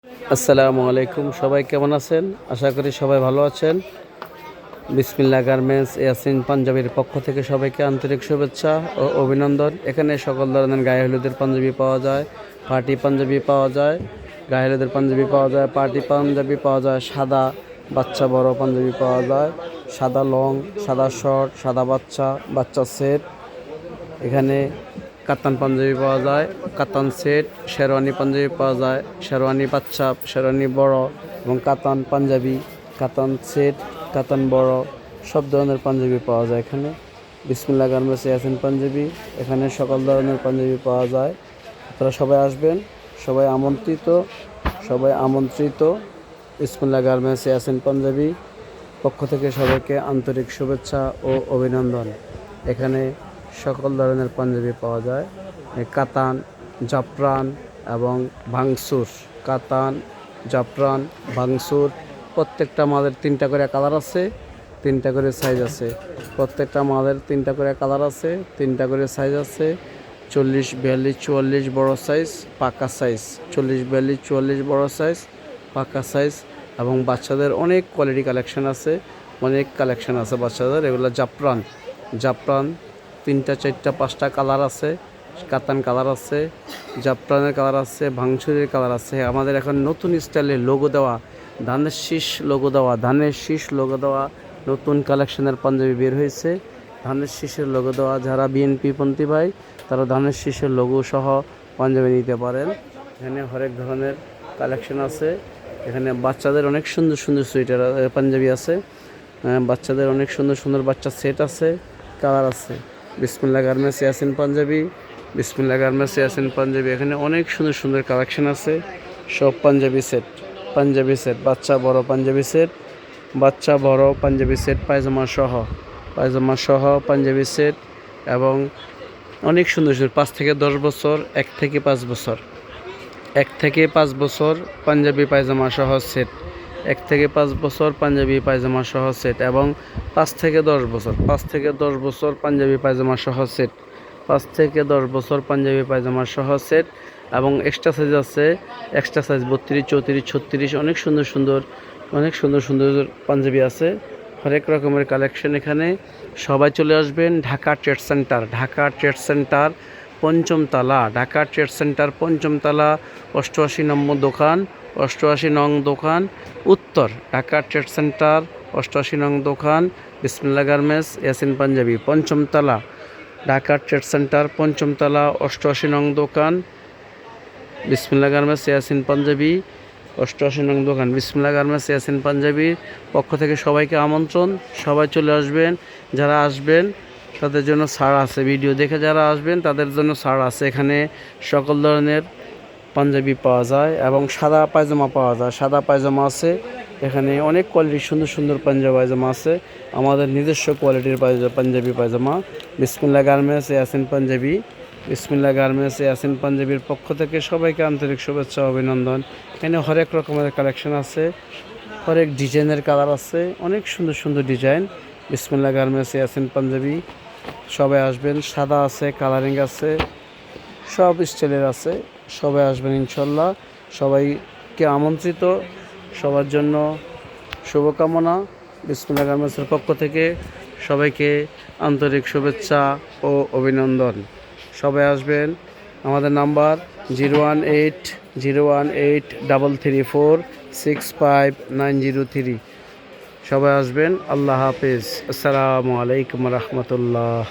আসসালামু আলাইকুম, সবাই কেমন আছেন? আশা করি সবাই ভালো আছেন। বিসমিল্লাহ গার্মেন্টস ইয়াসিন পাঞ্জাবির পক্ষ থেকে সবাইকে আন্তরিক শুভেচ্ছা ও অভিনন্দন। এখানে সকল ধরনের গায়ে হলুদের পাঞ্জাবি পাওয়া যায়, পার্টি পাঞ্জাবি পাওয়া যায়, গায়ে হলুদের পাঞ্জাবি পাওয়া যায়, পার্টি পাঞ্জাবি পাওয়া যায়, সাদা বাচ্চা বড় পাঞ্জাবি পাওয়া যায়, সাদা লং, সাদা শর্ট, সাদা বাচ্চা, বাচ্চা সেট। এখানে কাতান পাঞ্জাবি পাওয়া যায়, কাতান সেট, শেরওয়ানি পাঞ্জাবি পাওয়া যায়, শেরওয়ানি বাচ্চা, শেরওয়ানি বড় এবং কাতান পাঞ্জাবি, কাতান সেট, কাতান বড়, সব ধরনের পাঞ্জাবি পাওয়া যায় এখানে। বিসমিল্লাহ গার্মেন্টস ইয়াসিন পাঞ্জাবি, এখানে সকল ধরনের পাঞ্জাবি পাওয়া যায়। আপনারা সবাই আসবেন, সবাই আমন্ত্রিত। বিসমিল্লাহ গার্মেন্টস ইয়াসিন পাঞ্জাবি পক্ষ থেকে সবাইকে আন্তরিক শুভেচ্ছা ও অভিনন্দন। এখানে সকল ধরনের পাঞ্জাবি পাওয়া যায়, কাতান, জাফরান এবং ভাংসুর। কাতান, জাফরান, ভাংসুর, প্রত্যেকটা মালের 3টা করে কালার আছে, 3টা করে সাইজ আছে। প্রত্যেকটা মালের 3টা করে কালার আছে, 3টা করে সাইজ আছে। 40, 42, 44 বড় সাইজ, পাকা সাইজ। 40, 42, 44 বড় সাইজ, পাকা সাইজ। এবং বাচ্চাদের অনেক কোয়ালিটি কালেকশন আছে, বাচ্চাদের। এগুলো জাফরান, 3টা 4টা 5টা কালার আছে। কাতান কালার আছে, জাফরানের কালার আছে, ভাংসুরের কালার আছে। আমাদের এখন নতুন স্টাইলের লোগো দেওয়া, ধানের শীষ লোগো দেওয়া নতুন কালেকশনের পাঞ্জাবি বের হয়েছে। ধানের শীষের লোগো দেওয়া, যারা বিএনপি পন্থী ভাই তারা ধানের শীষের লোগো সহ পাঞ্জাবি নিতে পারেন। এখানে হরেক ধরনের কালেকশন আছে। এখানে বাচ্চাদের অনেক সুন্দর সুন্দর সোয়েটার পাঞ্জাবি আছে, বাচ্চাদের অনেক সুন্দর সুন্দর বাচ্চা সেট আছে, কালার আছে। বিসমিল্লাহ গার্মেন্টস ইয়াসিন পাঞ্জাবি, এখানে অনেক সুন্দর সুন্দর কালেকশন আছে। সব পাঞ্জাবি সেট, বাচ্চা বড় পাঞ্জাবি সেট, পায়জামা সহ পাঞ্জাবি সেট। এবং অনেক সুন্দর সুন্দর 5 থেকে 10 বছর, 1 থেকে 5 বছর পাঞ্জাবি পায়জামা সহ সেট, 1 থেকে 5 বছর পাঞ্জাবি পায়জামা সহ সেট। এবং 5 থেকে 10 বছর পাঞ্জাবি পায়জামা সহ সেট, 5 থেকে 10 বছর পাঞ্জাবি পায়জামা সহ সেট। এবং এক্সট্রা সাইজ আছে, 32, 34, 36, অনেক সুন্দর সুন্দর পাঞ্জাবি আছে। হরেক রকমের কালেকশন এখানে। সবাই চলে আসবেন ঢাকা ট্রেড সেন্টার পঞ্চম তলা 88 নম্বর দোকান, 88 নং দোকান উত্তর, ঢাকা ট্রেড সেন্টার 88 নং দোকান। বিসমিল্লাহ গার্মেন্টস ইয়াসিন পাঞ্জাবি পঞ্চম তলা, ঢাকা ট্রেড সেন্টার 5ম তলা 88 নং দোকান। বিসমিল্লাহ গার্মেন্টস ইয়াসিন পাঞ্জাবি 88 নং দোকান। বিসমিল্লাহ গার্মেন্টস ইয়াসিন পাঞ্জাবির পক্ষ থেকে সবাইকে আমন্ত্রণ, সবাই চলে আসবেন। যারা আসবেন তাদের জন্য ছাড় আছে, ভিডিও দেখে যারা আসবেন তাদের জন্য ছাড় আছে। এখানে সকল ধরনের পাঞ্জাবি পাওয়া যায় এবং সাদা পায়জামা আছে। এখানে অনেক কোয়ালিটির সুন্দর সুন্দর পায়জামা আছে, আমাদের নিজস্ব কোয়ালিটির পাঞ্জাবি পায়জামা। বিসমিল্লাহ গার্মেন্টস ইয়াসিন পাঞ্জাবির পক্ষ থেকে সবাইকে আন্তরিক শুভেচ্ছা অভিনন্দন। এখানে হরেক রকমের কালেকশন আছে, হরেক ডিজাইনের কালার আছে, অনেক সুন্দর সুন্দর ডিজাইন। বিসমিল্লাহ গার্মেন্টস ইয়াসিন পাঞ্জাবি, সবাই আসবেন। সাদা আছে, কালারিং আছে, সব স্টাইলের আছে। সবাই আসবেন ইনশাল্লাহ। সবাইকে আমন্ত্রিত, সবার জন্য শুভকামনা। বিসমিল্লাহ গার্মেন্টসের পক্ষ থেকে সবাইকে আন্তরিক শুভেচ্ছা ও অভিনন্দন। সবাই আসবেন। আমাদের নাম্বার 018033465 সবাই আসবেন। আল্লাহ হাফেজ। আসসালামু আলাইকুম রহমতুল্লাহ।